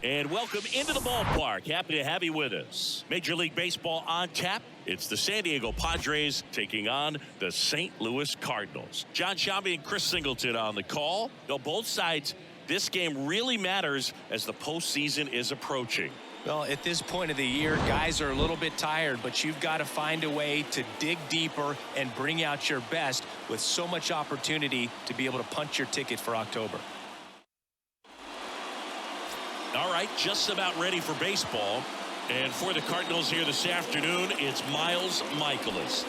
And welcome into the ballpark. Happy to have you with us. Major League Baseball on tap. It's the San Diego Padres taking on the St. Louis Cardinals. John Shambi and Chris Singleton on the call. Though both sides, this game really matters as the postseason is approaching. Well, at this point of the year, guys are a little bit tired, but you've got to find a way to dig deeper and bring out your best with so much opportunity to be able to punch your ticket for October. All right, just about ready for baseball. And for the Cardinals here this afternoon, it's Miles Mikolas.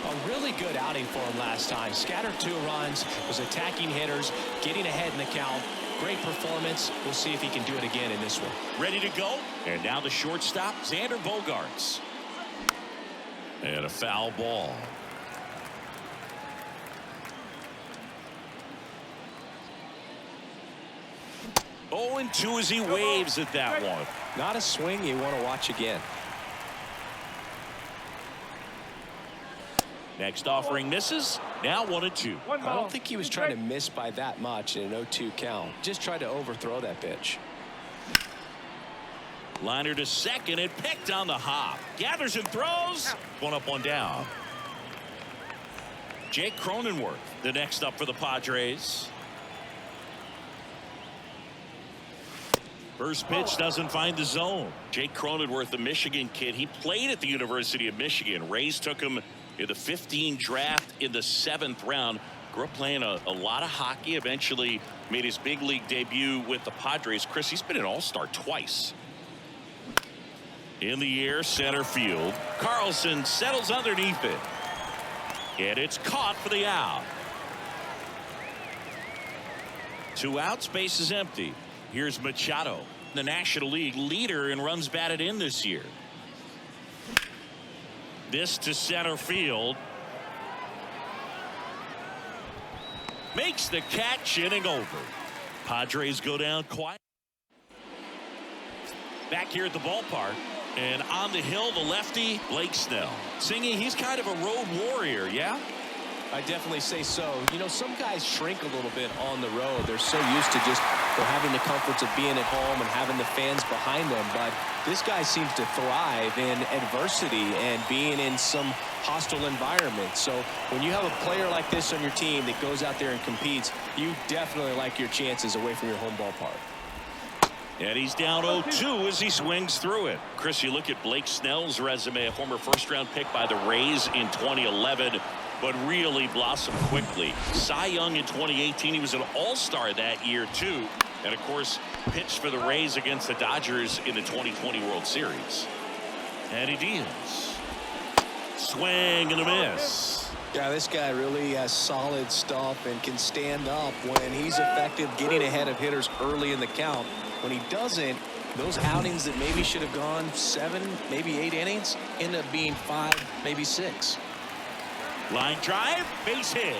A really good outing for him last time. Scattered 2 runs, was attacking hitters, getting ahead in the count. Great performance. We'll see if he can do it again in this one. Ready to go. And now the shortstop, Xander Bogaerts. And a foul ball. 0-2 as he waves at that one. Not a swing you want to watch again. Next offering misses. Now 1-2. I don't think he was trying to miss by that much in an 0-2 count. Just tried to overthrow that pitch. Liner to second and picked on the hop. Gathers and throws. 1 up, 1 down. Jake Cronenworth, the next up for the Padres. First pitch doesn't find the zone. Jake Cronenworth, the Michigan kid, he played at the University of Michigan. Rays took him in the 15 draft in the 7th round. Grew up playing a lot of hockey. Eventually made his big league debut with the Padres. Chris, he's been an all-star twice. In the air, center field. Carlson settles underneath it. And it's caught for the out. 2 outs, base is empty. Here's Machado, the National League leader in runs batted in this year. This to center field. Makes the catch, inning over. Padres go down quiet. Back here at the ballpark. And on the hill, the lefty, Blake Snell. Singing, he's kind of a road warrior, yeah? I definitely say so. You know, some guys shrink a little bit on the road. They're so used to just having the comforts of being at home and having the fans behind them. But this guy seems to thrive in adversity and being in some hostile environment. So when you have a player like this on your team that goes out there and competes, you definitely like your chances away from your home ballpark. And he's down 0-2 as he swings through it. Chris, you look at Blake Snell's resume, a former first-round pick by the Rays in 2011, but really blossomed quickly. Cy Young in 2018. He was an all-star that year, too. And, of course, pitched for the Rays against the Dodgers in the 2020 World Series. And he deals. Swing and a miss. Yeah, this guy really has solid stuff and can stand up when he's effective getting ahead of hitters early in the count. When he doesn't, those outings that maybe should have gone 7, maybe 8 innings end up being 5, maybe 6. Line drive, base hit.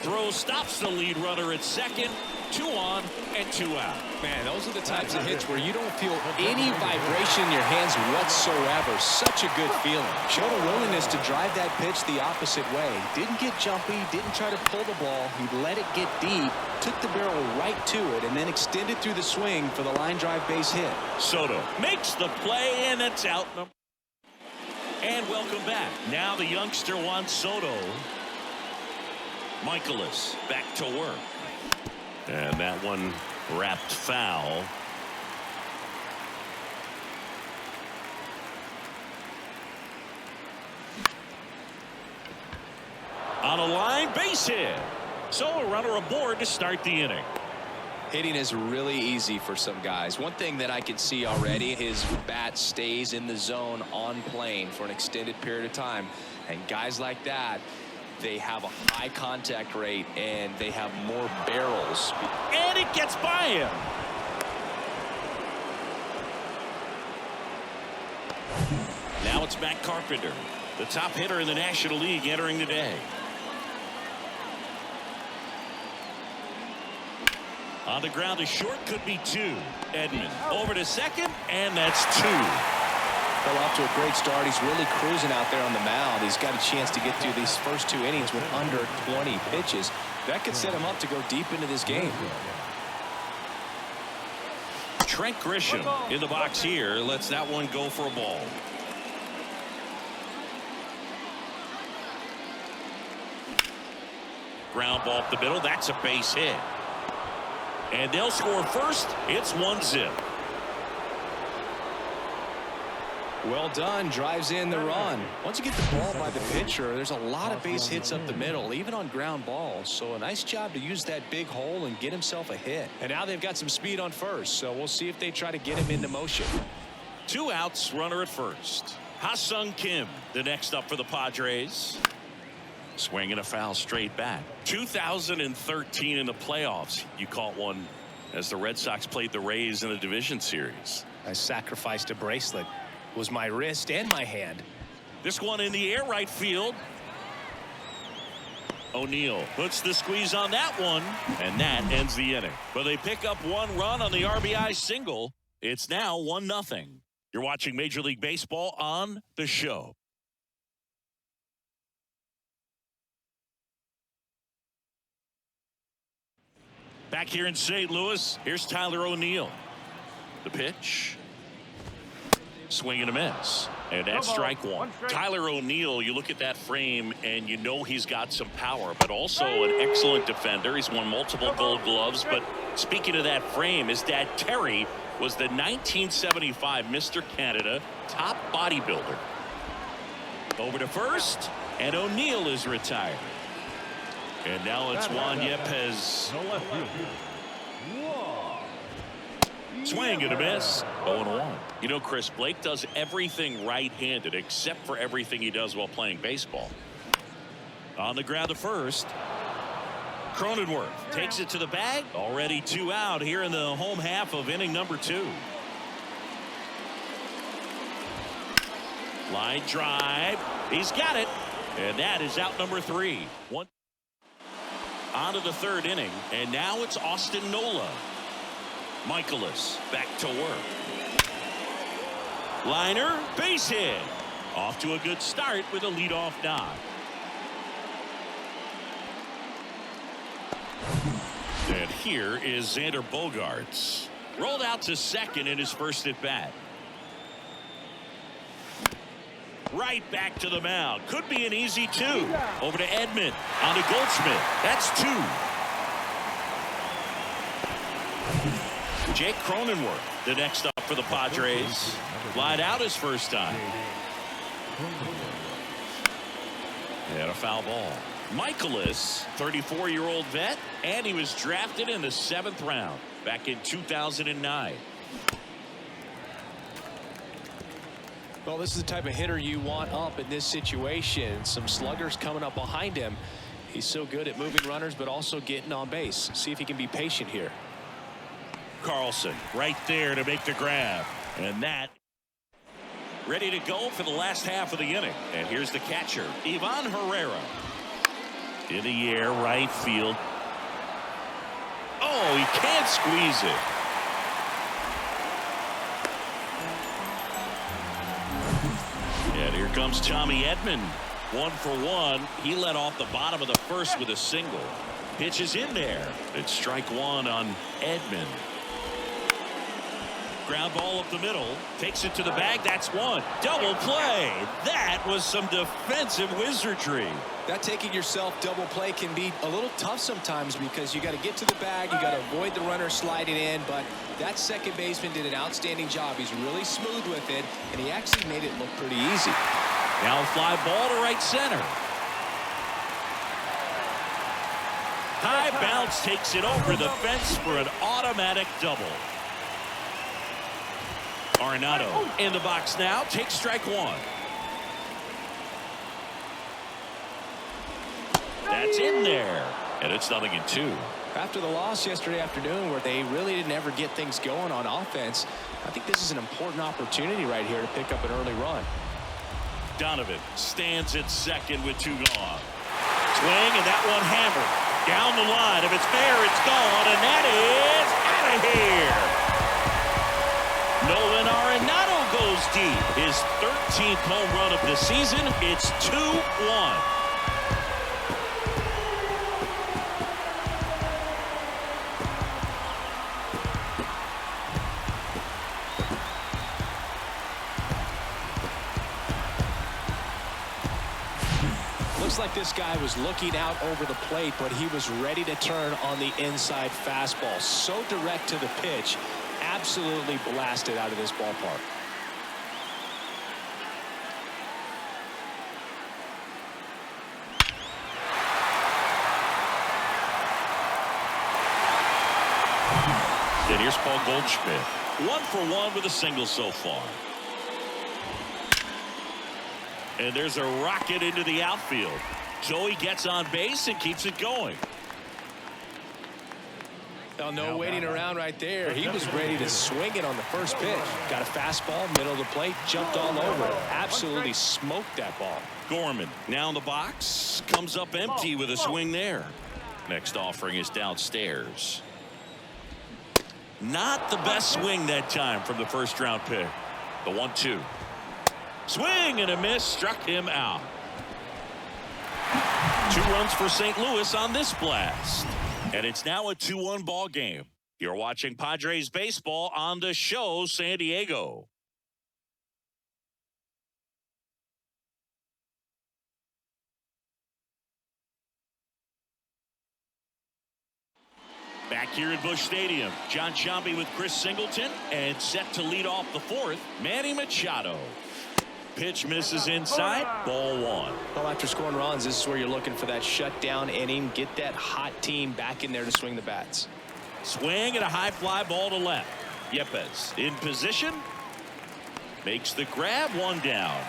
Throw stops the lead runner at second. 2 on and 2 out. Man, those are the types of hits where you don't feel any vibration in your hands whatsoever. Such a good feeling. Showed a willingness to drive that pitch the opposite way. Didn't get jumpy, didn't try to pull the ball. He let it get deep, took the barrel right to it, and then extended through the swing for the line drive base hit. Soto makes the play, and it's out. And welcome back. Now the youngster Juan Soto. Mikolas back to work. And that one wrapped foul. On a line, base hit. So a runner aboard to start the inning. Hitting is really easy for some guys. One thing that I can see already, his bat stays in the zone on plane for an extended period of time. And guys like that, they have a high contact rate and they have more barrels. And it gets by him. Now it's Matt Carpenter, the top hitter in the National League, entering the day. On the ground, a short, could be 2. Edman over to second, and that's 2. Well, off to a great start. He's really cruising out there on the mound. He's got a chance to get through these first 2 innings with under 20 pitches. That could set him up to go deep into this game. Trent Grisham in the box here lets that one go for a ball. Ground ball up the middle. That's a base hit. And they'll score first. It's 1-0. Well done. Drives in the run. Once you get the ball by the pitcher, there's a lot of base hits up the middle, even on ground balls. So a nice job to use that big hole and get himself a hit. And now they've got some speed on first, so we'll see if they try to get him into motion. 2 outs, runner at first. Ha-Seong Kim, the next up for the Padres. Swinging a foul straight back. 2013 in the playoffs. You caught one as the Red Sox played the Rays in the division series. I sacrificed a bracelet. It was my wrist and my hand. This one in the air, right field. O'Neill puts the squeeze on that one, and that ends the inning. But they pick up 1 run on the RBI single. It's now 1-0. You're watching Major League Baseball on The Show. Back here in St. Louis, here's Tyler O'Neill. The pitch. Swing and a miss. And that's strike one. Tyler O'Neill, you look at that frame and you know he's got some power, but also an excellent defender. He's won multiple Gold Gloves. But speaking of that frame, his dad Terry was the 1975 Mr. Canada top bodybuilder. Over to first, and O'Neill is retired. And now it's Juan Yepes. Swing and a miss. 0-1. You know, Chris, Blake does everything right-handed except for everything he does while playing baseball. On the ground to first. Cronenworth takes it to the bag. Already 2 out here in the home half of inning number 2. Line drive. He's got it. And that is out number 3. On to the 3rd inning. And now it's Austin Nola. Michaelis back to work. Liner, base hit. Off to a good start with a leadoff knock. And here is Xander Bogaerts. Rolled out to second in his first at bat. Right back to the mound. Could be an easy 2. Over to Edman. On to Goldschmidt. That's 2. Jake Cronenworth, the next up for the Padres. Lied out his first time. And a foul ball. Michaelis, 34-year-old vet, and he was drafted in the 7th round back in 2009. Well, this is the type of hitter you want up in this situation. Some sluggers coming up behind him. He's so good at moving runners, but also getting on base. See if he can be patient here. Carlson right there to make the grab. And that ready to go for the last half of the inning. And here's the catcher, Ivan Herrera. In the air, right field. Oh, he can't squeeze it. And here comes Tommy Edman. 1 for 1. He led off the bottom of the first with a single. Pitch is in there. It's strike 1 on Edman. Ground ball up the middle. Takes it to the bag. That's 1. Double play. That was some defensive wizardry. That taking yourself double play can be a little tough sometimes because you got to get to the bag. You got to avoid the runner sliding in. But that second baseman did an outstanding job. He's really smooth with it, and he actually made it look pretty easy. Now a fly ball to right center. High bounce takes it over the fence for an automatic double. Arenado in the box now. Takes strike 1. That's in there. And it's 0-2. After the loss yesterday afternoon where they really didn't ever get things going on offense, I think this is an important opportunity right here to pick up an early run. Donovan stands at second with 2 gone. Swing, and that one hammered. Down the line. If it's fair, it's gone. And that is out of here. Nolan Arenado goes deep. His 13th home run of the season. It's 2-1. Seems like this guy was looking out over the plate, but he was ready to turn on the inside fastball. So direct to the pitch, absolutely blasted out of this ballpark. And here's Paul Goldschmidt. 1 for 1 with a single so far. And there's a rocket into the outfield. Joey gets on base and keeps it going. Oh, no waiting around right there. He was ready to swing it on the first pitch. Got a fastball, middle of the plate, jumped all over it. Absolutely smoked that ball. Gorman now in the box. Comes up empty with a swing there. Next offering is downstairs. Not the best swing that time from the first round pick. The 1-2. Swing and a miss, struck him out. 2 runs for St. Louis on this blast. And it's now a 2-1 ball game. You're watching Padres baseball on the show San Diego. Back here at Busch Stadium, John Sciambi with Chris Singleton, and set to lead off the 4th, Manny Machado. Pitch misses inside, ball 1. Well, after scoring runs, this is where you're looking for that shutdown inning. Get that hot team back in there to swing the bats. Swing and a high fly ball to left. Yepes in position. Makes the grab, 1 down.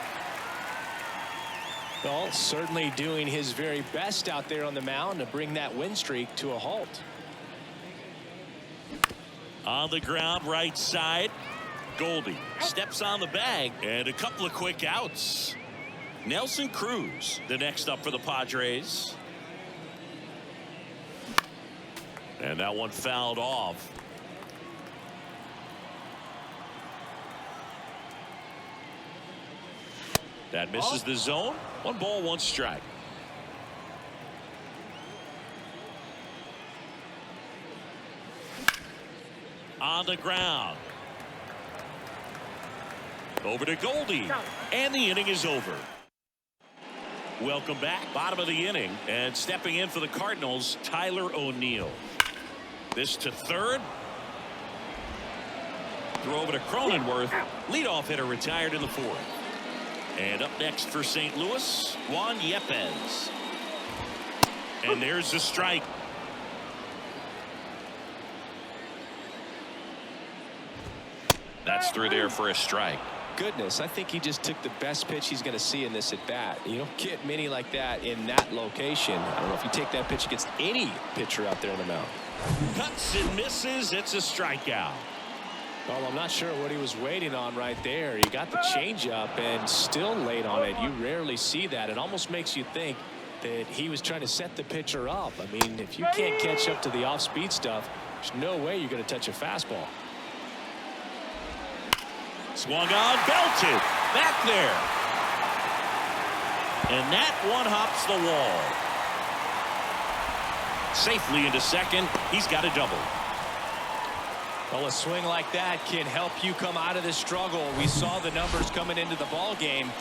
Well, certainly doing his very best out there on the mound to bring that win streak to a halt. On the ground, right side. Goldie steps on the bag, and a couple of quick outs. Nelson Cruz, the next up for the Padres. And that one fouled off. That misses the zone. 1 ball, 1 strike. On the ground. Over to Goldie. And the inning is over. Welcome back. Bottom of the inning. And stepping in for the Cardinals, Tyler O'Neill. This to third. Throw over to Cronenworth. Leadoff hitter retired in the 4th. And up next for St. Louis, Juan Yepes. And there's the strike. That's through there for a strike. Goodness, I think he just took the best pitch he's going to see in this at bat. You don't get many like that in that location. I don't know if you take that pitch against any pitcher out there on the mound. Cuts and misses. It's a strikeout. Well, I'm not sure what he was waiting on right there. He got the changeup and still late on it. You rarely see that. It almost makes you think that he was trying to set the pitcher up. I mean, if you can't catch up to the off-speed stuff, there's no way you're going to touch a fastball. Swung on, belted, back there. And that one hops the wall. Safely into second. He's got a double. Well, a swing like that can help you come out of this struggle. We saw the numbers coming into the ball game,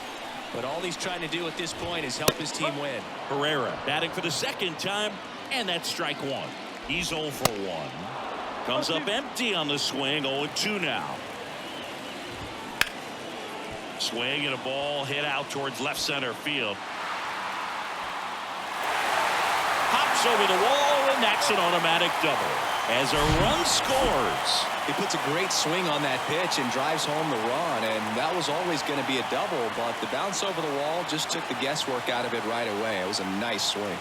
but all he's trying to do at this point is help his team win. Herrera batting for the 2nd time, and that's strike 1. He's 0 for 1. Comes up empty on the swing, 0-2 now. Swing and a ball hit out towards left center field. Hops over the wall, and that's an automatic double. As a run scores. He puts a great swing on that pitch and drives home the run, and that was always going to be a double, but the bounce over the wall just took the guesswork out of it right away. It was a nice swing.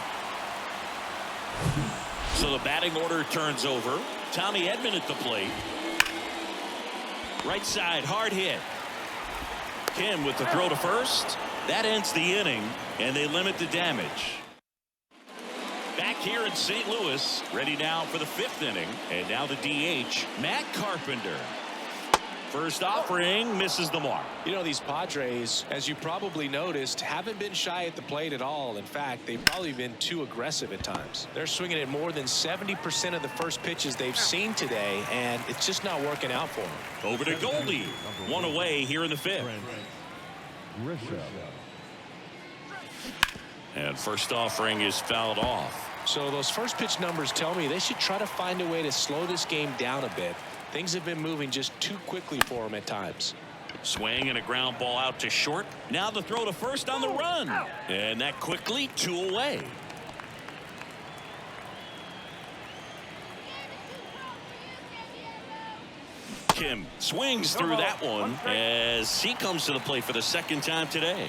So the batting order turns over. Tommy Edman at the plate. Right side, hard hit. Kim with the throw to first. That ends the inning, and they limit the damage. Back here in St. Louis, ready now for the 5th inning. And now the DH, Matt Carpenter. First offering, misses the mark. You know, these Padres, as you probably noticed, haven't been shy at the plate at all. In fact, they've probably been too aggressive at times. They're swinging at more than 70% of the first pitches they've seen today, and it's just not working out for them. Over to Goldie. 1 away here in the 5th. And first offering is fouled off. So those first pitch numbers tell me they should try to find a way to slow this game down a bit. Things have been moving just too quickly for them at times. Swing and a ground ball out to short. Now the throw to first on the run. And that quickly 2 away. Kim swings through that one as he comes to the plate for the second time today.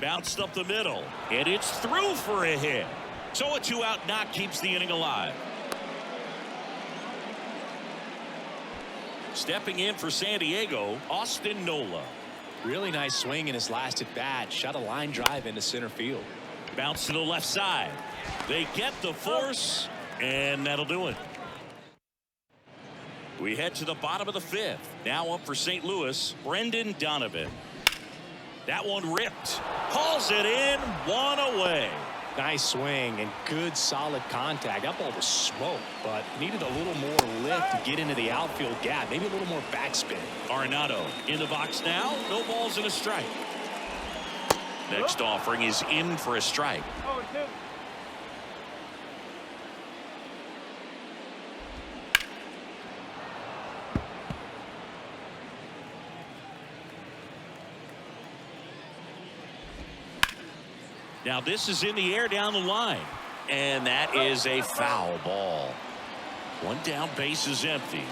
Bounced up the middle, and it's through for a hit. So a 2-out knock keeps the inning alive. Stepping in for San Diego, Austin Nola. Really nice swing in his last at bat. Shot a line drive into center field. Bounce to the left side. They get the force, and that'll do it. We head to the bottom of the 5th. Now up for St. Louis, Brendan Donovan. That one ripped. Hauls it in, 1 away. Nice swing and good solid contact. That ball was smoked, but needed a little more lift to get into the outfield gap. Maybe a little more backspin. Arenado in the box now. No balls and a strike. Next offering is in for a strike. Now this is in the air down the line, and that is a foul ball. One down, base is empty.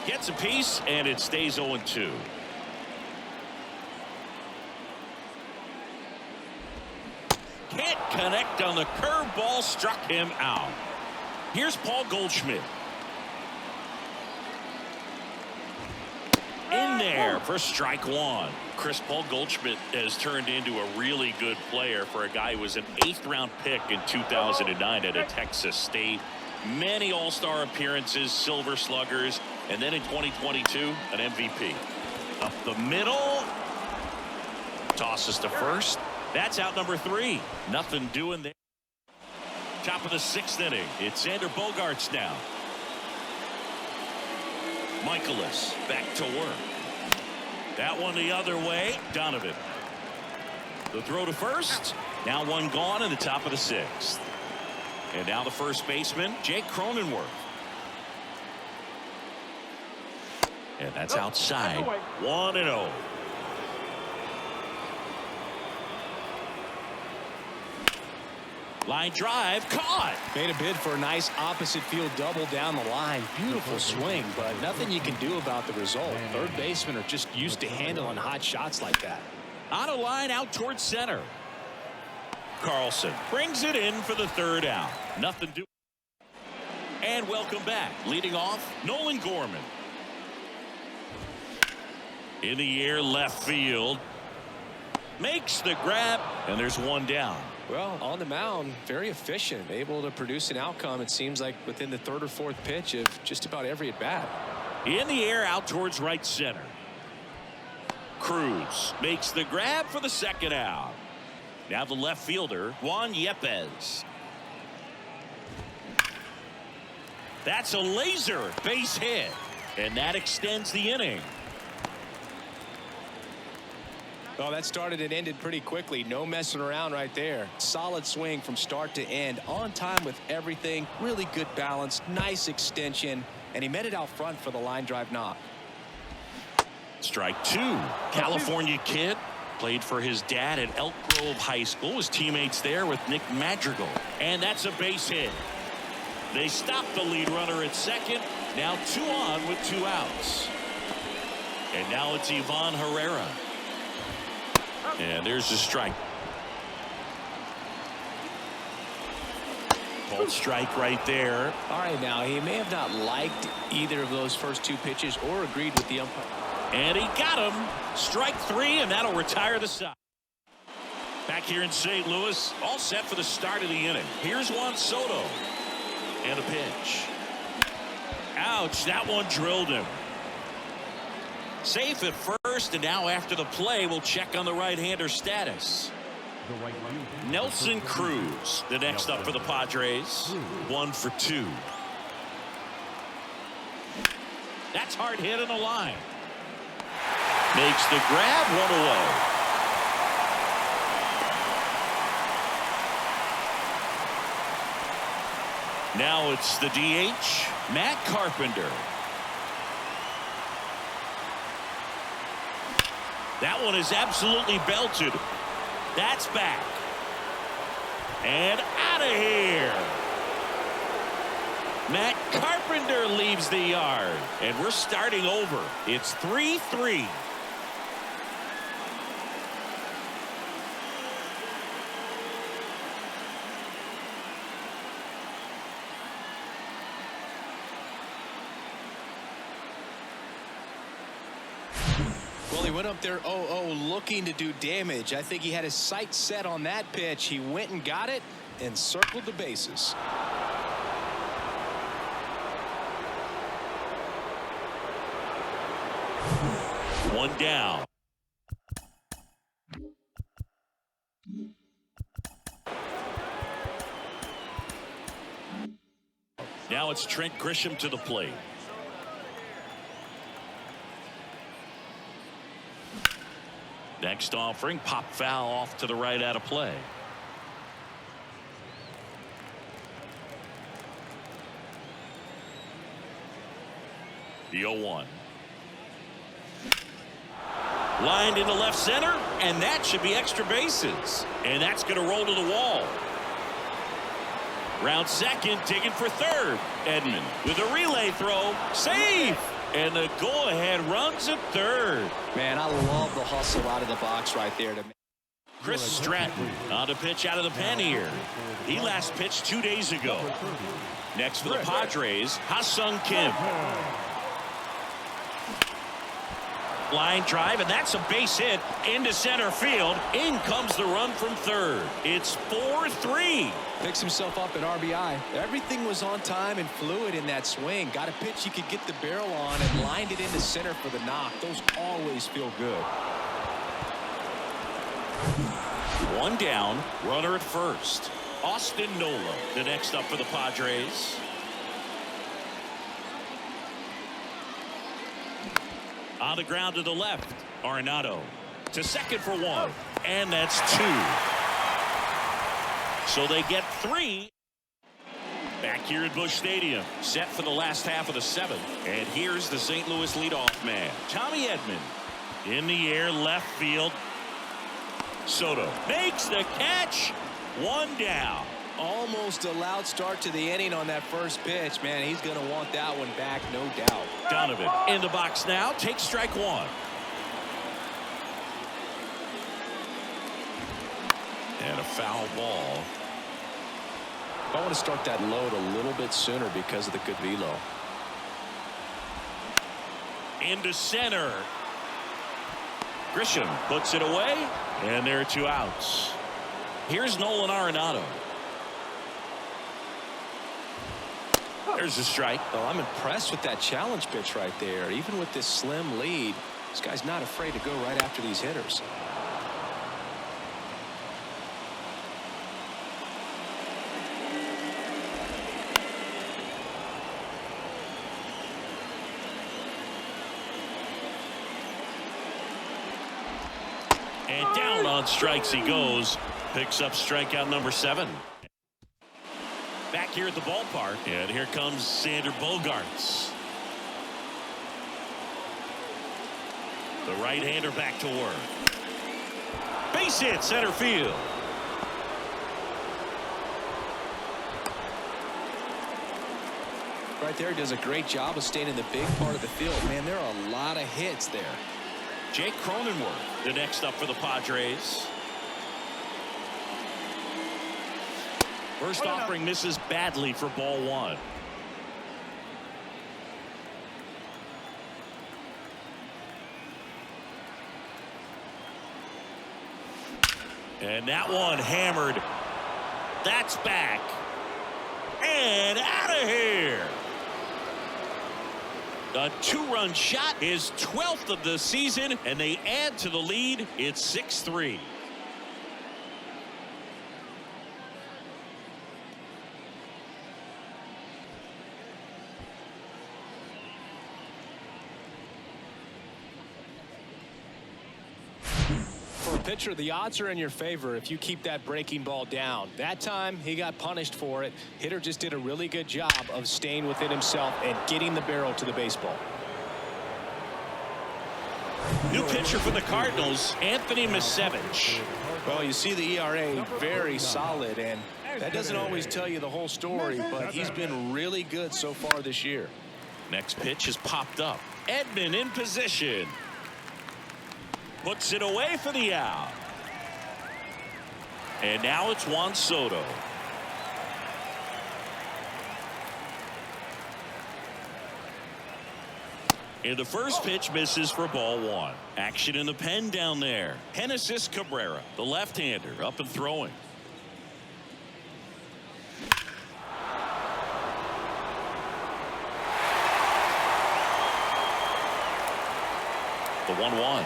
Gets a piece, and it stays 0-2. Can't connect on the curveball, struck him out. Here's Paul Goldschmidt. In there for strike 1. Paul Goldschmidt has turned into a really good player for a guy who was an 8th-round pick in 2009 at Texas State. Many all-star appearances, silver sluggers, and then in 2022, an MVP. Up the middle. Tosses to first. That's out number 3. Nothing doing there. Top of the 6th inning. It's Xander Bogaerts now. Michaelis back to work. That one the other way. Donovan. The throw to first. Now one gone in the top of the 6th. And now the first baseman, Jake Cronenworth. And that's outside. 1-0. Line drive caught. Made a bid for a nice opposite field double down the line. Beautiful swing, but nothing you can do about the result. Third basemen are just used to handling hot shots like that. On a line out towards center. Carlson brings it in for the 3rd out. Nothing doing. And welcome back. Leading off, Nolan Gorman. In the air, left field. Makes the grab, and there's one down. Well, on the mound, very efficient, able to produce an outcome, it seems like, within the 3rd or 4th pitch of just about every at-bat. In the air, out towards right center. Cruz makes the grab for the 2nd out. Now the left fielder, Juan Yepez. That's a laser base hit, and that extends the inning. Well, that started and ended pretty quickly. No messing around right there. Solid swing from start to end. On time with everything. Really good balance. Nice extension. And he met it out front for the line drive knock. Strike 2. California kid. Played for his dad at Elk Grove High School. His teammates there with Nick Madrigal. And that's a base hit. They stop the lead runner at second. Now 2 on with 2 outs. And now it's Ivan Herrera. And there's the strike. Called strike right there. All right, now he may have not liked either of those first 2 pitches or agreed with the umpire. And he got him. Strike 3, and that'll retire the side. Back here in St. Louis, all set for the start of the inning. Here's Juan Soto. And a pitch. Ouch, that one drilled him. Safe at first, and now after the play, we'll check on the right-hander status. Nelson Cruz, the next up for the Padres. 1 for 2. That's hard hit in the line. Makes the grab, one away. Now it's the DH, Matt Carpenter. That one is absolutely belted. That's back. And out of here. Matt Carpenter leaves the yard. And we're starting over. It's 3-3. Well, he went up there 0-0 looking to do damage. I think he had his sights set on that pitch. He went and got it and circled the bases. One down. Now it's Trent Grisham to the plate. Next offering, pop foul off to the right out of play. The 0-1. Lined into left center, and that should be extra bases. And that's going to roll to the wall. Round second, digging for third. Edman with a relay throw. Safe! And the go-ahead runs at third. Man, I love the hustle out of the box right there. Chris Stratton on to pitch out of the pen here. He last pitched 2 days ago. Next for the Padres, Ha-Seong Kim. Line drive, and that's a base hit into center field. In comes the run from third. It's 4-3. Picks himself up an RBI. Everything was on time and fluid in that swing. Got a pitch he could get the barrel on and lined it into center for the knock. Those always feel good. One down, runner at first. Austin Nola, the next up for the Padres. On the ground to the left, Arenado to second for one, and that's two. So they get three. Back here at Busch Stadium, set for the last half of the seventh. And here's the St. Louis leadoff man, Tommy Edman. In the air, left field. Soto makes the catch. One down. Almost a loud start to the inning on that first pitch. Man, he's going to want that one back, no doubt. Donovan in the box now. Takes strike one. And a foul ball. I want to start that load a little bit sooner because of the good velo. Into center. Grisham puts it away, and there are two outs. Here's Nolan Arenado. There's a strike. Oh, I'm impressed with that challenge pitch right there. Even with this slim lead, this guy's not afraid to go right after these hitters. And down on strikes he goes. Picks up strikeout number 7. Back here at the ballpark, and here comes Xander Bogaerts. The right-hander back to work. Base hit center field. Right there, he does a great job of staying in the big part of the field. Man, there are a lot of hits there. Jake Cronenworth, the next up for the Padres. First offering misses badly for ball one. And that one hammered. That's back. And out of here. A 2-run shot, his 12th of the season, and they add to the lead. It's 6-3. Pitcher, the odds are in your favor if you keep that breaking ball down. That time, he got punished for it. Hitter just did a really good job of staying within himself and getting the barrel to the baseball. New pitcher for the Cardinals, Anthony Misevich. Well, you see the ERA very solid, and that doesn't always tell you the whole story, but he's been really good so far this year. Next pitch is popped up. Edman in position. Puts it away for the out. And now it's Juan Soto. And the first pitch misses for ball one. Action in the pen down there. Genesis Cabrera, the left-hander, up and throwing. The 1-1.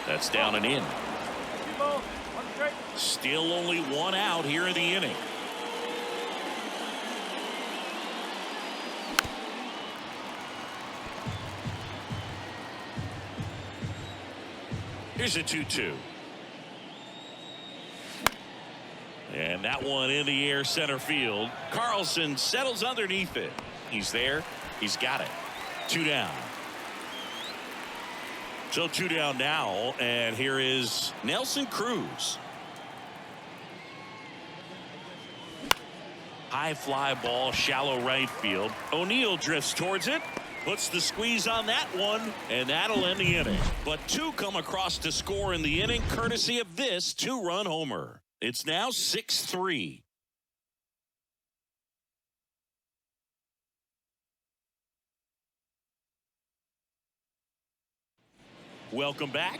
That's down and in. Still only one out here in the inning. Here's a 2-2. And that one in the air center field. Carlson settles underneath it. He's there. He's got it. 2 down. So 2 down now, and here is Nelson Cruz. High fly ball, shallow right field. O'Neill drifts towards it, puts the squeeze on that one, and that'll end the inning. But 2 come across to score in the inning, courtesy of this 2-run homer. It's now 6-3. Welcome back.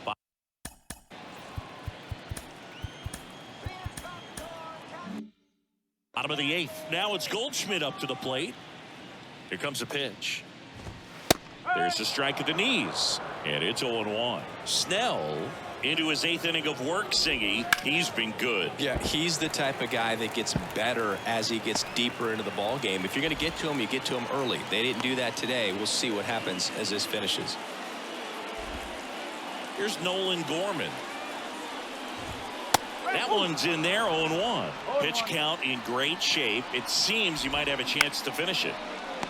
Bottom of the 8th. Now it's Goldschmidt up to the plate. Here comes a pitch. There's a strike at the knees. And it's 0-1. Snell into his 8th inning of work, Singy. He's been good. Yeah, he's the type of guy that gets better as he gets deeper into the ball game. If you're going to get to him, you get to him early. They didn't do that today. We'll see what happens as this finishes. Here's Nolan Gorman. That one's in there, 0-1. Pitch count in great shape. It seems you might have a chance to finish it.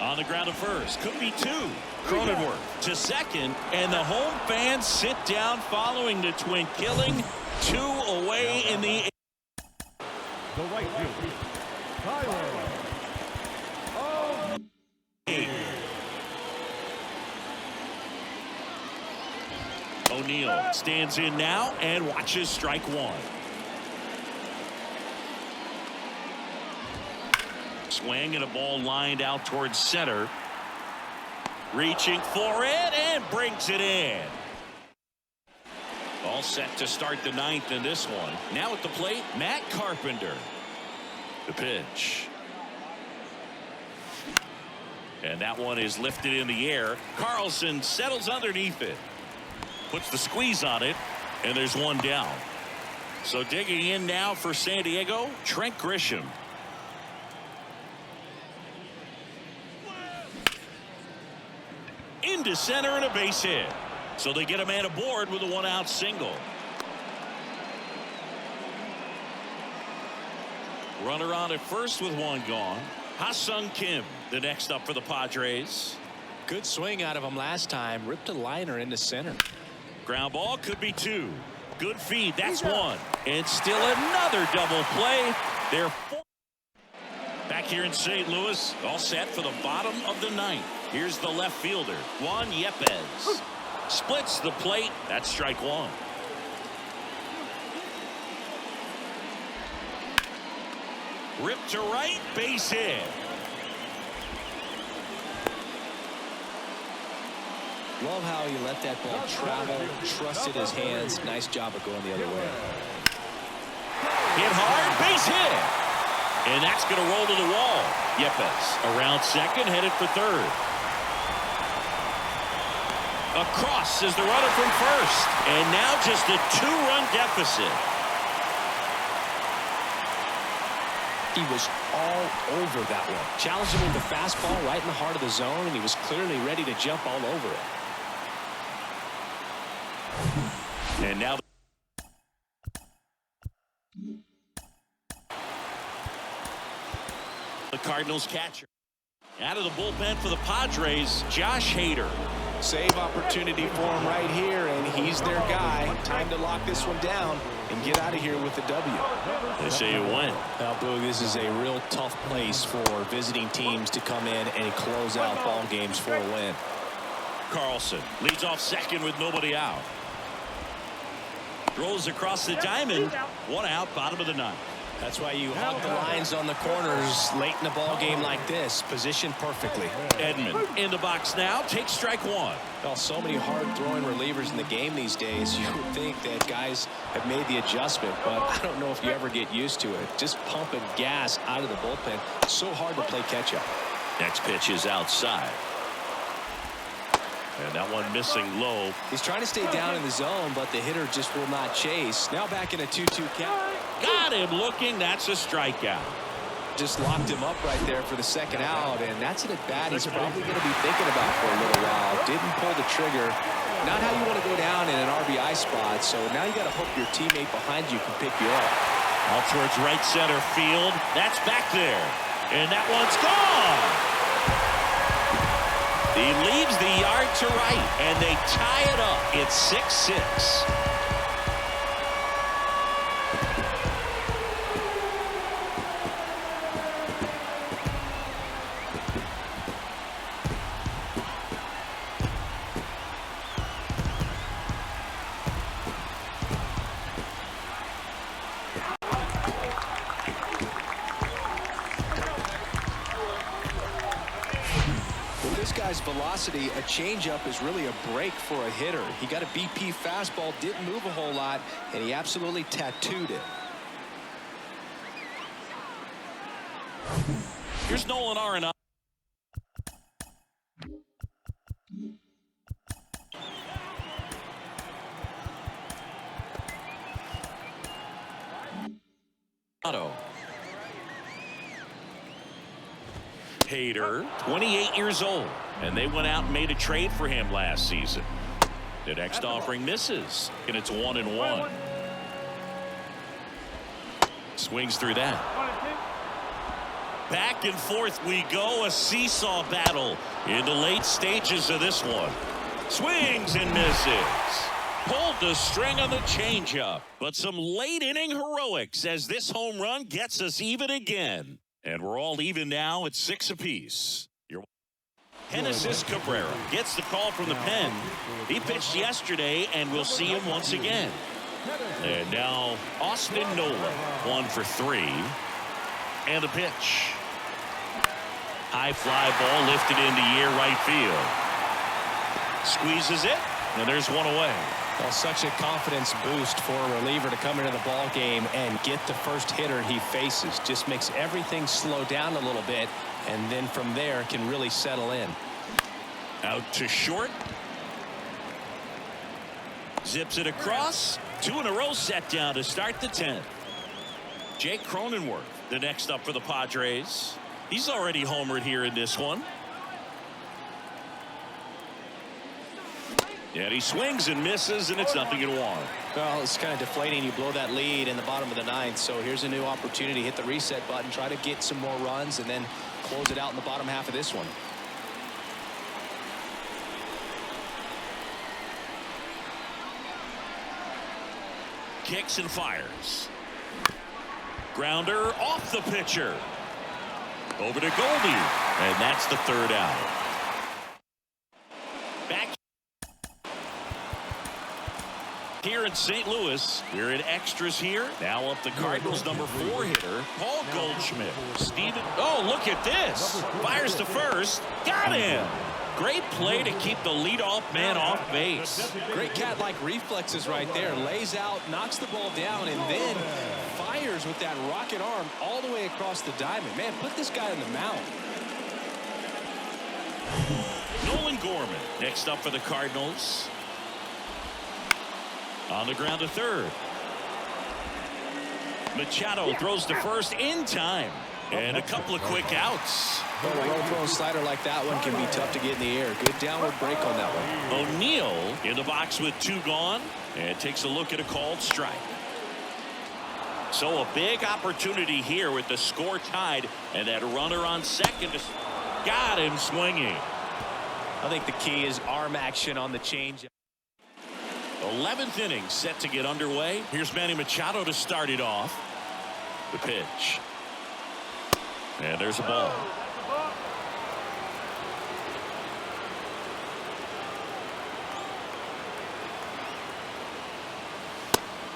On the ground at first. Could be 2. Cronenworth to second. And the home fans sit down following the twin killing. 2 away in the... The right field. Tyler. O'Neill stands in now and watches strike 1. Swing and a ball lined out towards center. Reaching for it and brings it in. All set to start the 9th in this one. Now at the plate, Matt Carpenter. The pitch. And that one is lifted in the air. Carlson settles underneath it. Puts the squeeze on it, and there's 1 down. So digging in now for San Diego, Trent Grisham. Into center and a base hit. So they get a man aboard with a 1-out single. Runner on at first with 1 gone. Ha-Seong Kim, the next up for the Padres. Good swing out of him last time. Ripped a liner into center. Ground ball could be 2. Good feed. That's 1. And still another double play. They're 4. Back here in St. Louis, all set for the bottom of the 9th. Here's the left fielder, Juan Yepez. Splits the plate. That's strike 1. Ripped to right, base hit. Love how he let that ball travel, trusted his hands. Nice job of going the other way. Hit hard, base hit. And that's going to roll to the wall. Yepez around second, headed for third. Across is the runner from first. And now just a 2-run deficit. He was all over that one. Challenged him with the fastball right in the heart of the zone, and he was clearly ready to jump all over it. And now the Cardinals catcher. Out of the bullpen for the Padres, Josh Hader. Save opportunity for him right here, and he's their guy. Time to lock this one down and get out of here with the W. They say you win. Now, Boog, this is a real tough place for visiting teams to come in and close out ball games for a win. Carlson leads off second with nobody out. Throws across the diamond. One out, bottom of the ninth. That's why you hug the lines on the corners late in a ball game like this. Positioned perfectly. Edman in the box now. Takes strike one. Well, so many hard-throwing relievers in the game these days. You would think that guys have made the adjustment, but I don't know if you ever get used to it. Just pumping gas out of the bullpen. So hard to play catch-up. Next pitch is outside. And that one missing low. He's trying to stay down in the zone, but the hitter just will not chase. Now back in a 2-2 count. Got him looking. That's a strikeout. Just locked him up right there for the second out, and that's an at-bat he's probably going to be thinking about for a little while. Didn't pull the trigger. Not how you want to go down in an RBI spot, so now you got to hope your teammate behind you can pick you up. All towards right center field. That's back there. And that one's gone. He leaves the yard to right, and they tie it up. It's 6-6. Velocity, a changeup is really a break for a hitter. He got a BP fastball, didn't move a whole lot, and he absolutely tattooed it. Here's Nolan Arenado. Hader, 28 years old, and they went out and made a trade for him last season. The next offering misses, and it's 1-1. Swings through that. Back and forth we go, a seesaw battle in the late stages of this one. Swings and misses. Pulled the string on the changeup, but some late inning heroics as this home run gets us even again. And we're all even now at 6 apiece. Genesis Cabrera gets the call from the pen. He pitched yesterday, and we'll see him once again. And now Austin Nolan, 1 for 3. And the pitch. High fly ball lifted into near right field. Squeezes it, and there's one away. Well, such a confidence boost for a reliever to come into the ball game and get the first hitter he faces. Just makes everything slow down a little bit, and then from there can really settle in. Out to short. Zips it across. 2 in a row set down to start the 10th. Jake Cronenworth, the next up for the Padres. He's already homered here in this one. And he swings and misses, and it's nothing in 1. Well, it's kind of deflating. You blow that lead in the bottom of the 9th, so here's a new opportunity. Hit the reset button, try to get some more runs, and then close it out in the bottom half of this one. Kicks and fires. Grounder off the pitcher. Over to Goldie, and that's the 3rd out. Back here in St. Louis, we're in extras here. Now up the Cardinals' number 4 hitter, Paul Goldschmidt. Steven, oh, look at this. Fires to first. Got him. Great play to keep the leadoff man off base. Great cat-like reflexes right there. Lays out, knocks the ball down, and then fires with that rocket arm all the way across the diamond. Man, put this guy on the mound. Nolan Gorman next up for the Cardinals. On the ground to 3rd. Machado throws to first in time. And a couple of quick outs. Well, a low-thrown slider like that one can be tough to get in the air. Good downward break on that one. O'Neill in the box with 2 gone. And takes a look at a called strike. So a big opportunity here with the score tied and that runner on second. Got him swinging. I think the key is arm action on the change. 11th inning set to get underway. Here's Manny Machado to start it off. The pitch. And there's a ball.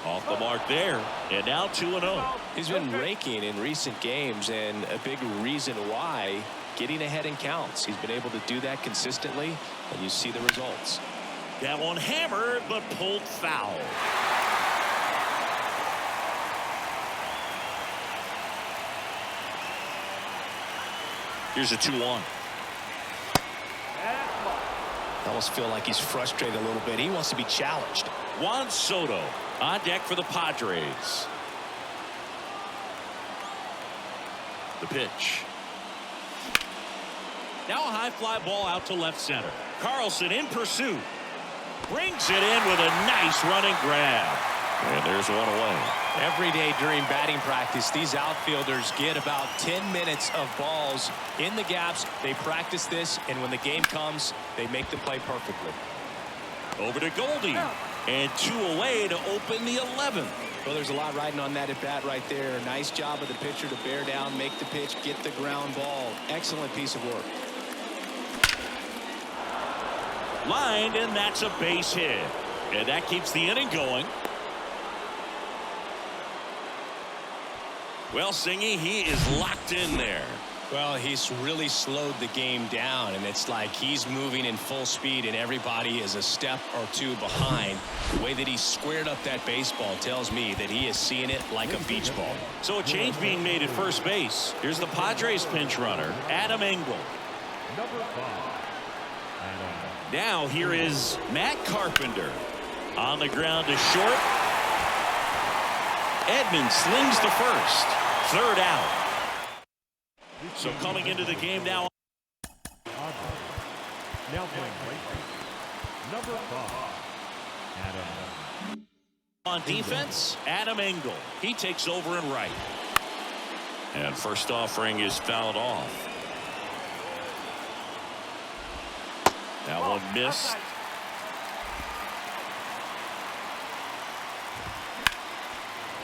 Off the mark there. And now 2-0. He's been raking in recent games, and a big reason why, getting ahead in counts. He's been able to do that consistently, and you see the results. That one hammered but pulled foul. Here's a 2-1. I almost feel like he's frustrated a little bit. He wants to be challenged. Juan Soto on deck for the Padres. The pitch. Now a high fly ball out to left center. Carlson in pursuit. Brings it in with a nice running grab. And there's one away. Every day during batting practice, these outfielders get about 10 minutes of balls in the gaps. They practice this, and when the game comes, they make the play perfectly. Over to Goldie. And 2 away to open the 11th. Well, there's a lot riding on that at bat right there. Nice job of the pitcher to bear down, make the pitch, get the ground ball. Excellent piece of work. Lined, and that's a base hit. And that keeps the inning going. Well, Singy, he is locked in there. Well, he's really slowed the game down, and it's like he's moving in full speed, and everybody is a step or two behind. The way that he squared up that baseball tells me that he is seeing it like a beach ball. So a change being made at first base. Here's the Padres pinch runner, Adam Engel. Number 5. Now here is Matt Carpenter on the ground to short. Edmonds slings to first. Third out. So coming into the game now. Now playing right field. Number 5. Adam. On defense, Adam Engel. He takes over in right. And first offering is fouled off. That one missed.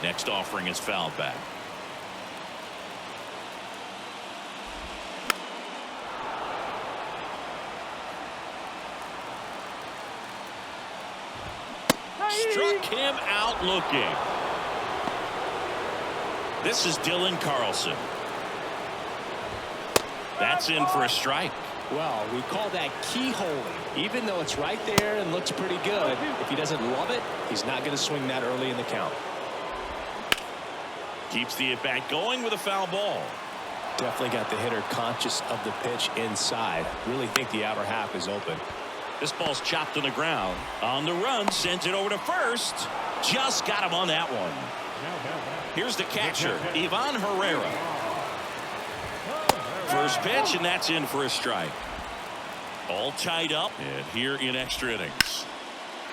Next offering is fouled back. Struck him out looking. This is Dylan Carlson. That's in for a strike. Well, we call that keyholing. Even though it's right there and looks pretty good, if he doesn't love it, he's not going to swing that early in the count. Keeps the at-bat going with a foul ball. Definitely got the hitter conscious of the pitch inside. Really think the outer half is open. This ball's chopped on the ground. On the run, sends it over to first. Just got him on that one. Here's the catcher, Ivan Herrera. First pitch, and that's in for a strike. All tied up, and here in extra innings.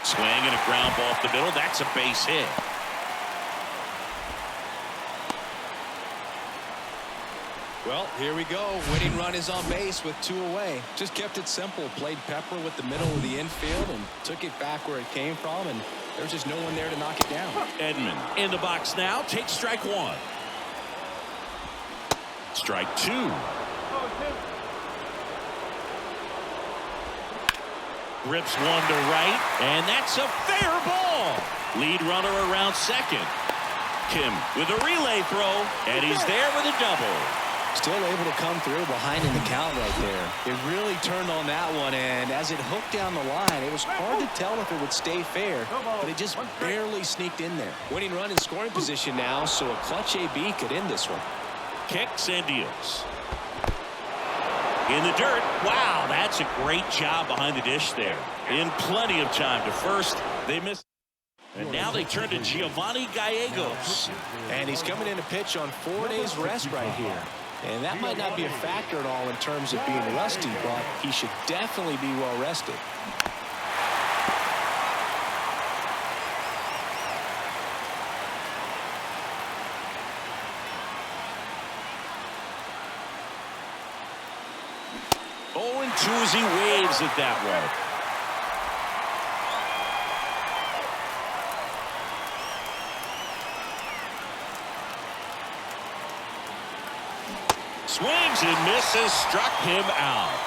Swing and a ground ball off the middle. That's a base hit. Well, here we go. Winning run is on base with 2 away. Just kept it simple. Played pepper with the middle of the infield and took it back where it came from, and there's just no one there to knock it down. Edman in the box now. Takes strike 1. Strike 2. Rips one to right, and that's a fair ball. Lead runner around second. Kim with a relay throw, and he's there with a double. Still able to come through behind in the count right there. It really turned on that one, and as it hooked down the line, it was hard to tell if it would stay fair, but it just barely sneaked in there. Winning run in scoring position now, so a clutch AB could end this one. Kicks and deals. In the dirt. Wow, that's a great job behind the dish there. In plenty of time to first. They missed. And now they turn to Giovanni Gallegos. And he's coming in to pitch on 4 days rest right here. And that might not be a factor at all in terms of being rusty, but he should definitely be well rested. 0-2 as he waves it that way. Swings and misses, struck him out.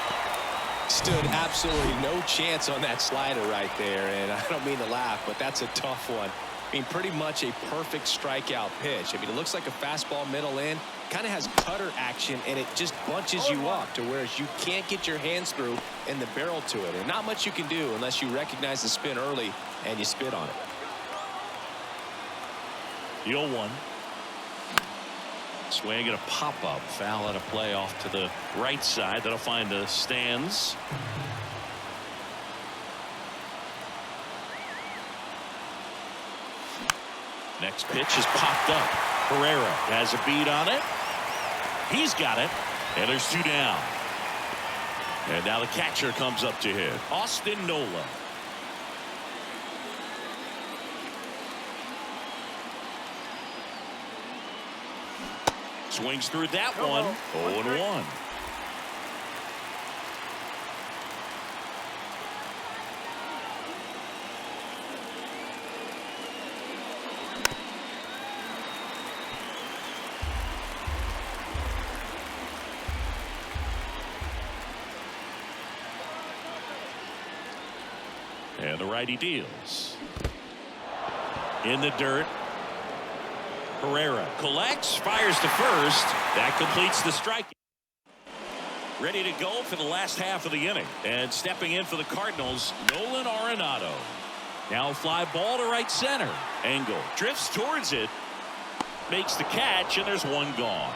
Stood absolutely no chance on that slider right there, and I don't mean to laugh, but that's a tough one. I mean, pretty much a perfect strikeout pitch. I mean, it looks like a fastball middle in, kind of has cutter action, and it just bunches you up to whereas you can't get your hands through and the barrel to it, and not much you can do unless you recognize the spin early and you spit on it. The 0-1. Swing and a pop-up. Foul out of play off to the right side. That'll find the stands. Next pitch is popped up. Herrera has a beat on it. He's got it. And there's 2 down. And now the catcher comes up to hit. Austin Nola. Swings through that one. 0-1. And the righty deals. In the dirt. Herrera collects, fires to first. That completes the strike. Ready to go for the last half of the inning. And stepping in for the Cardinals, Nolan Arenado. Now fly ball to right center. Engel drifts towards it. Makes the catch, and there's 1 gone.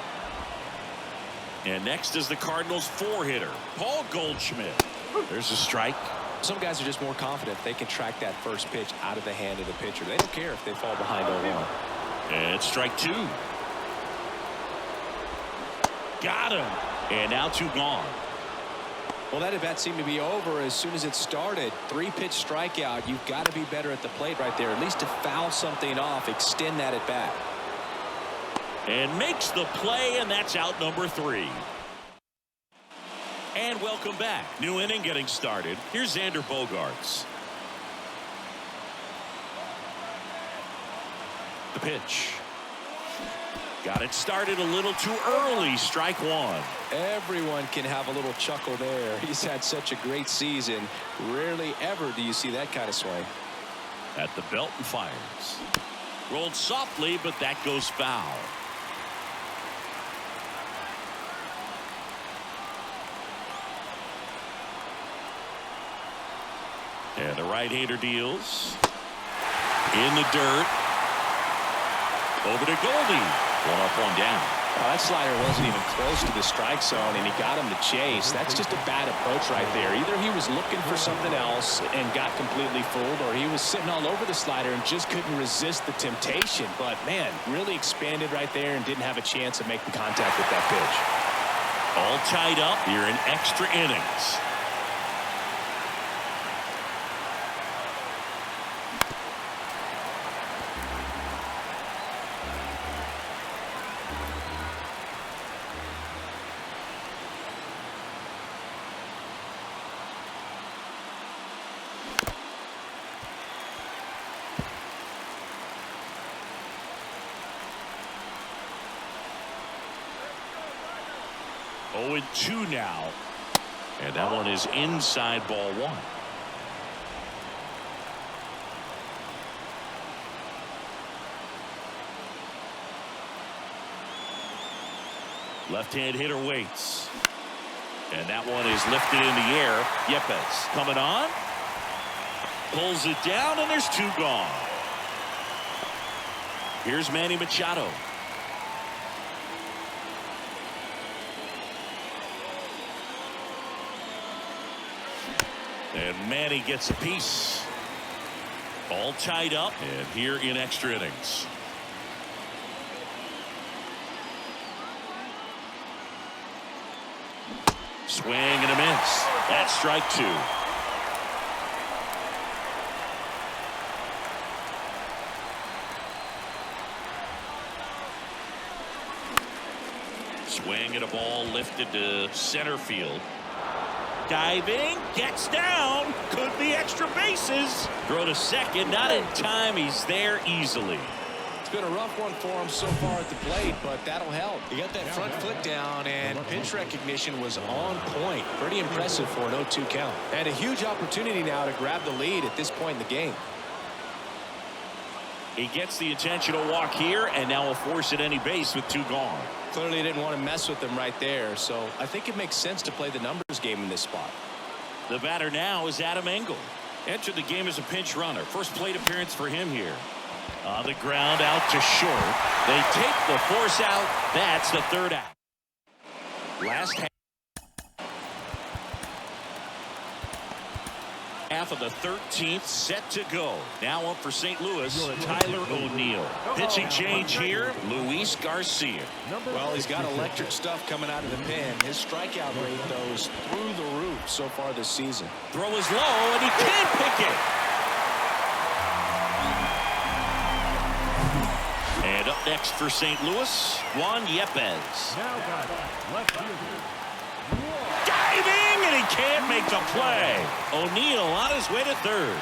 And next is the Cardinals 4-hitter, Paul Goldschmidt. There's a strike. Some guys are just more confident they can track that first pitch out of the hand of the pitcher. They don't care if they fall behind 0-1. And strike 2. Got him. And now 2 gone. Well, that at bat seemed to be over as soon as it started. 3-pitch strikeout. You've got to be better at the plate right there, at least to foul something off, extend that at bat. And makes the play, and that's out number 3. And welcome back. New inning getting started. Here's Xander Bogaerts. The pitch. Got it started a little too early. Strike 1. Everyone can have a little chuckle there. He's had such a great season. Rarely ever do you see that kind of swing. At the belt and fires. Rolled softly, but that goes foul. And the right-hander deals. In the dirt. Over to Goldie. 1 up, 1 down. Oh, that slider wasn't even close to the strike zone, and he got him to chase. That's just a bad approach right there. Either he was looking for something else and got completely fooled, or he was sitting all over the slider and just couldn't resist the temptation. But, man, really expanded right there and didn't have a chance of making contact with that pitch. All tied up here in extra innings. Oh, 0-2 now. And that one is inside ball 1. Left-hand hitter waits. And that one is lifted in the air. Yepes coming on. Pulls it down, and there's 2 gone. Here's Manny Machado. And Manny gets a piece. All tied up, and here in extra innings. Swing and a miss. That's strike 2. Swing and a ball lifted to center field. Diving, gets down, could be extra bases. Throw to second, not in time. He's there easily. It's been a rough one for him so far at the plate, but that'll help. He got that front foot down, and pitch recognition was on point. Pretty impressive for an 0-2 count. And a huge opportunity now to grab the lead at this point in the game. He gets the intentional walk here, and now will force at any base with 2 gone. Clearly didn't want to mess with them right there, so I think it makes sense to play the numbers game in this spot. The batter now is Adam Engel. Entered the game as a pinch runner. First plate appearance for him here. On the ground, out to short. They take the force out. That's the 3rd out. Last half of the 13th set to go. Now up for St. Louis, Tyler O'Neill. Pitching change here, Luis Garcia. Well, he's got electric stuff coming out of the pen. His strikeout rate, though, is through the roof so far this season. Throw is low, and he can't pick it. And up next for St. Louis, Juan Yepez. Now got left fielder. Diving, and he can't make the play. O'Neill on his way to 3rd.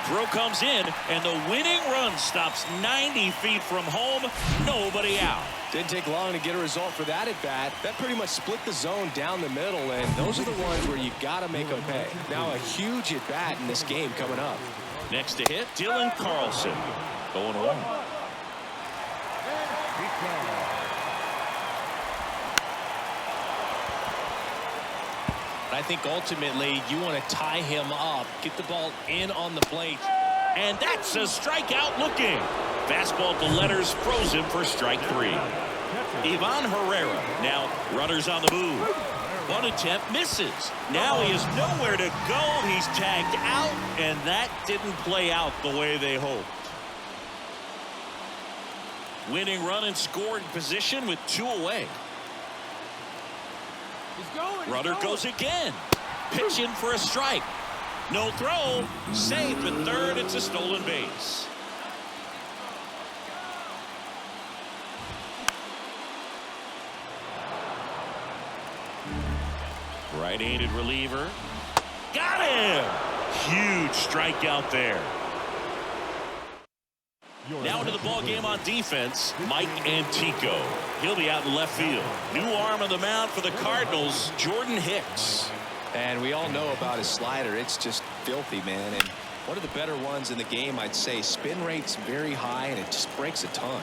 Throw comes in, and the winning run stops 90 feet from home. Nobody out. Didn't take long to get a result for that at bat. That pretty much split the zone down the middle, and those are the ones where you got to make them pay. Now a huge at bat in this game coming up. Next to hit, Dylan Carlson. 0-1. I think ultimately you want to tie him up, get the ball in on the plate. And that's a strikeout looking. Fastball to letters frozen for strike 3. Ivan Herrera now runners on the move. One attempt misses. Now he has nowhere to go. He's tagged out, and that didn't play out the way they hoped. Winning run in scoring position with 2 away. Runner goes again. Pitch in for a strike. No throw. Safe at 3rd. It's a stolen base. Right-handed reliever. Got him. Huge strikeout there. Now into the ball game on defense, Mike Antico. He'll be out in left field. New arm on the mound for the Cardinals, Jordan Hicks. And we all know about his slider. It's just filthy, man. And one of the better ones in the game, I'd say. Spin rate's very high, and it just breaks a ton.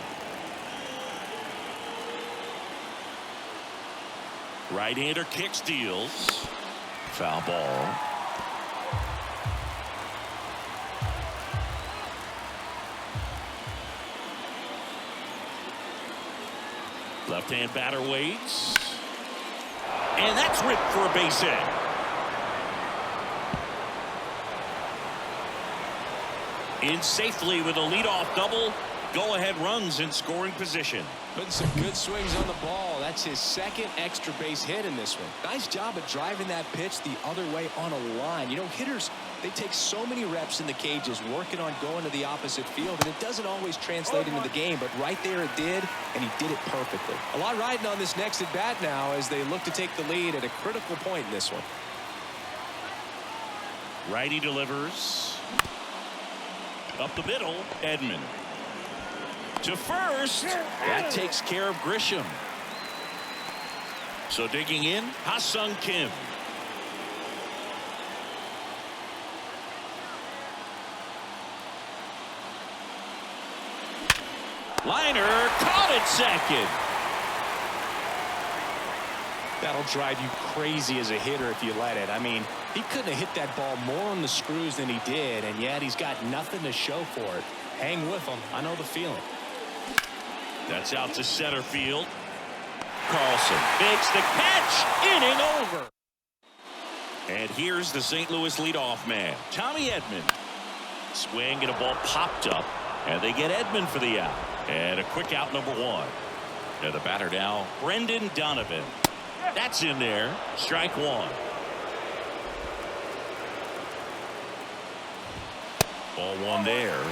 Right-hander kick steals. Foul ball. Left-hand batter waits. And that's ripped for a base hit. In safely with a leadoff double. Go-ahead runs in scoring position. Putting some good swings on the ball. That's his 2nd extra base hit in this one. Nice job of driving that pitch the other way on a line. You know, hitters, they take so many reps in the cages working on going to the opposite field, and it doesn't always translate into the game, but right there it did, and he did it perfectly. A lot riding on this next at bat now as they look to take the lead at a critical point in this one. Righty delivers. Up the middle, Edman. To first. That takes care of Grisham. So digging in, Ha-Seong Kim. Liner caught at second. That'll drive you crazy as a hitter if you let it. I mean, he couldn't have hit that ball more on the screws than he did, and yet he's got nothing to show for it. Hang with him. I know the feeling. That's out to center field. Carlson makes the catch. Inning over. And here's the St. Louis leadoff man, Tommy Edman. Swing and a ball popped up, and they get Edman for the out. And a quick out, number 1. And the batter now, Brendan Donovan. That's in there. Strike 1. Ball 1 there.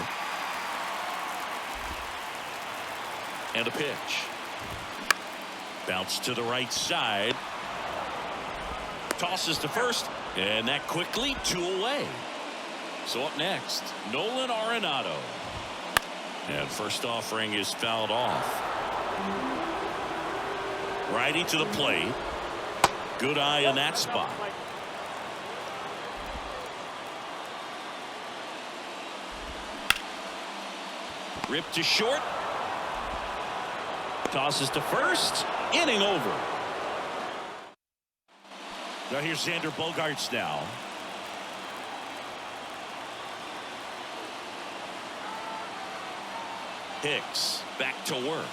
And a pitch. Bounce to the right side. Tosses to first, and that quickly 2 away. So up next, Nolan Arenado. And first offering is fouled off. Righty to the plate. Good eye on that spot. Ripped to short. Tosses to first. Inning over. Now here's Xander Bogaerts now. Hicks back to work.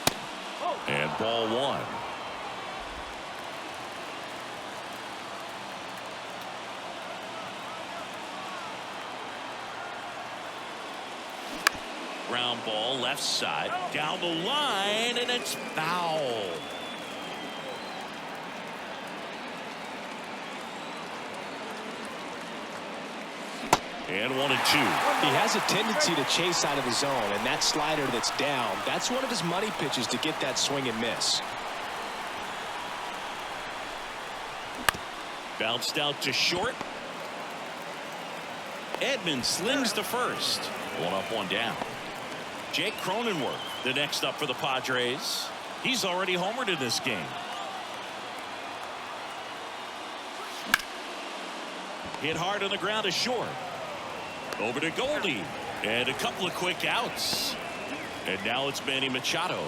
And ball 1. Ground ball left side down the line, and it's foul. And 1 and 2. He has a tendency to chase out of the zone, and that slider that's down, that's one of his money pitches to get that swing and miss. Bounced out to short. Edman slings to first. 1 up, 1 down. Jake Cronenworth, the next up for the Padres. He's already homered in this game. Hit hard on the ground to short. Over to Goldie. And a couple of quick outs. And now it's Manny Machado.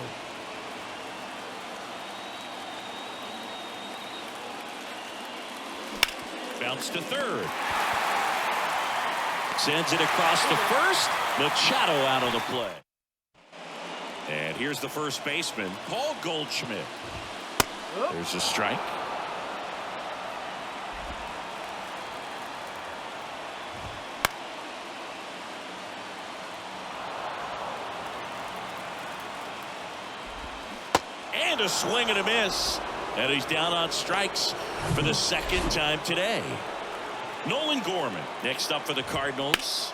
Bounce to third. Sends it across to first. Machado out on the play. And here's the first baseman, Paul Goldschmidt. There's a strike. And a swing and a miss. And he's down on strikes for the second time today. Nolan Gorman next up for the Cardinals.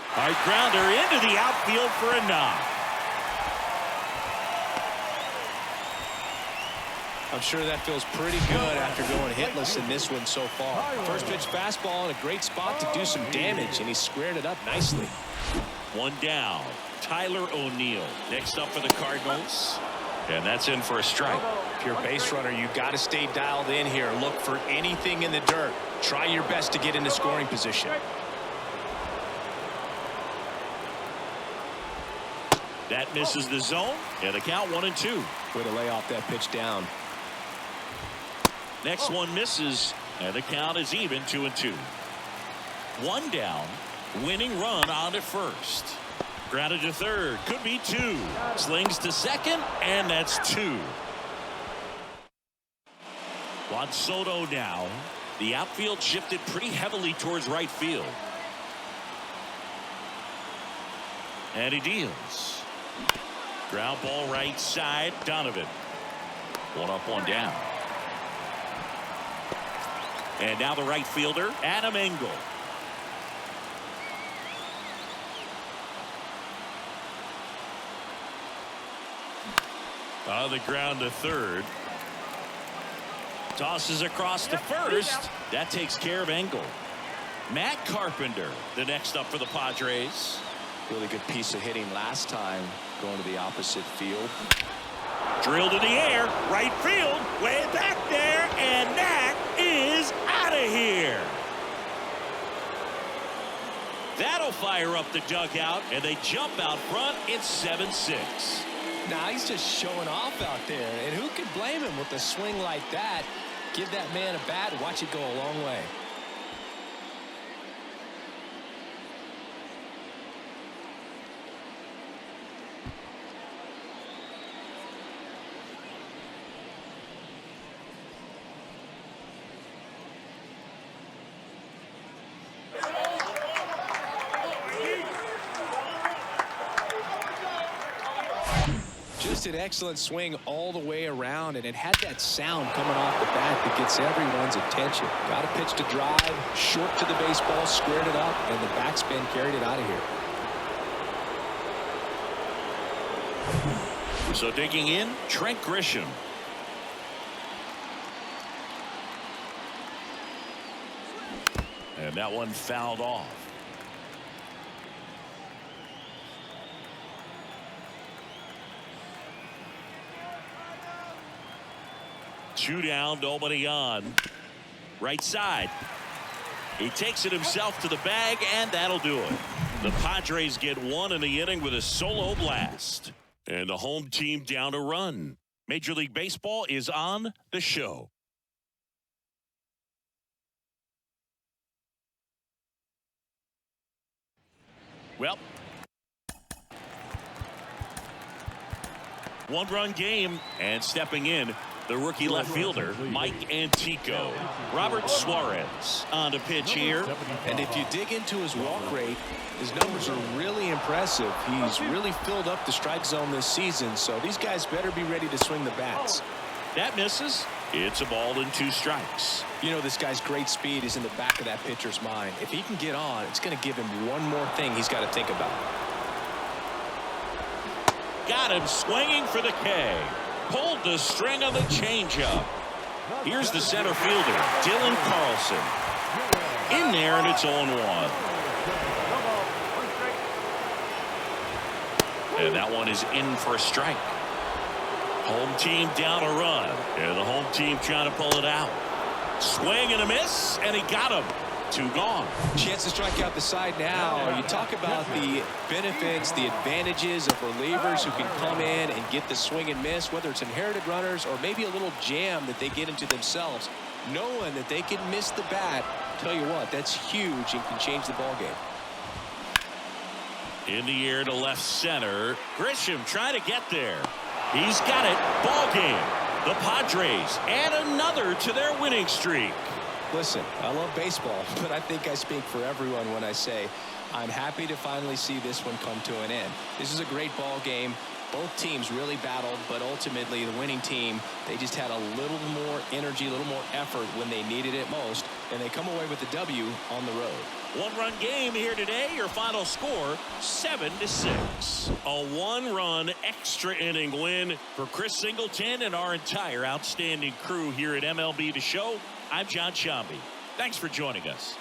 Hard grounder into the outfield for a knock. I'm sure that feels pretty good after going hitless in this one so far. First pitch fastball in a great spot to do some damage, and he squared it up nicely. 1 down. Tyler O'Neill next up for the Cardinals. And that's in for a strike. If you're a base runner, you've got to stay dialed in here. Look for anything in the dirt. Try your best to get into scoring position. That misses the zone, and the count 1 and 2. Way to lay off that pitch down. Next one misses, and the count is even 2 and 2. 1 down, winning run on to first. Grounded to third, could be 2. Slings to second, and that's 2. Juan Soto now. The outfield shifted pretty heavily towards right field. And he deals. Ground ball right side, Donovan. 1 up, 1 down. And now the right fielder, Adam Engel. On the ground to third. Tosses across to first. That takes care of Engel. Matt Carpenter, the next up for the Padres. Really good piece of hitting last time, going to the opposite field. Drilled in the air, right field, way back there, and that is out of here. That'll fire up the dugout, and they jump out front. It's 7-6. Now he's just showing off out there, and who could blame him with a swing like that? Give that man a bat, watch it go a long way. Just an excellent swing all the way around, and it had that sound coming off the bat that gets everyone's attention. Got a pitch to drive, short to the baseball, squared it up, and the backspin carried it out of here. So digging in, Trent Grisham. And that one fouled off. Two down, nobody on. Right side. He takes it himself to the bag, and that'll do it. The Padres get one in the inning with a solo blast. And the home team down a run. Major League Baseball is on the show. Well, one-run game, and stepping in, the rookie left fielder, Mike Antico. Robert Suarez on to pitch here. And if you dig into his walk rate, his numbers are really impressive. He's really filled up the strike zone this season, so these guys better be ready to swing the bats. That misses. It's a ball and 2 strikes. You know, this guy's great speed is in the back of that pitcher's mind. If he can get on, it's going to give him one more thing he's got to think about. Got him swinging for the K. Pulled the string on the changeup. Here's the center fielder, Dylan Carlson. In there, and it's 0-1. And that one is in for a strike. Home team down a run. And the home team trying to pull it out. Swing and a miss, and he got him. 2 gone. Chance to strike out the side now. You talk about the benefits, the advantages of relievers who can come in and get the swing and miss, whether it's inherited runners or maybe a little jam that they get into themselves. Knowing that they can miss the bat, tell you what, that's huge and can change the ball game. In the air to left center. Grisham trying to get there. He's got it. Ball game. The Padres add another to their winning streak. Listen, I love baseball, but I think I speak for everyone when I say I'm happy to finally see this one come to an end. This is a great ball game. Both teams really battled, but ultimately the winning team, they just had a little more energy, a little more effort when they needed it most, and they come away with the W on the road. One-run game here today. Your final score, 7-6. A one-run extra inning win for Chris Singleton and our entire outstanding crew here at MLB The Show. I'm John Shambi. Thanks for joining us.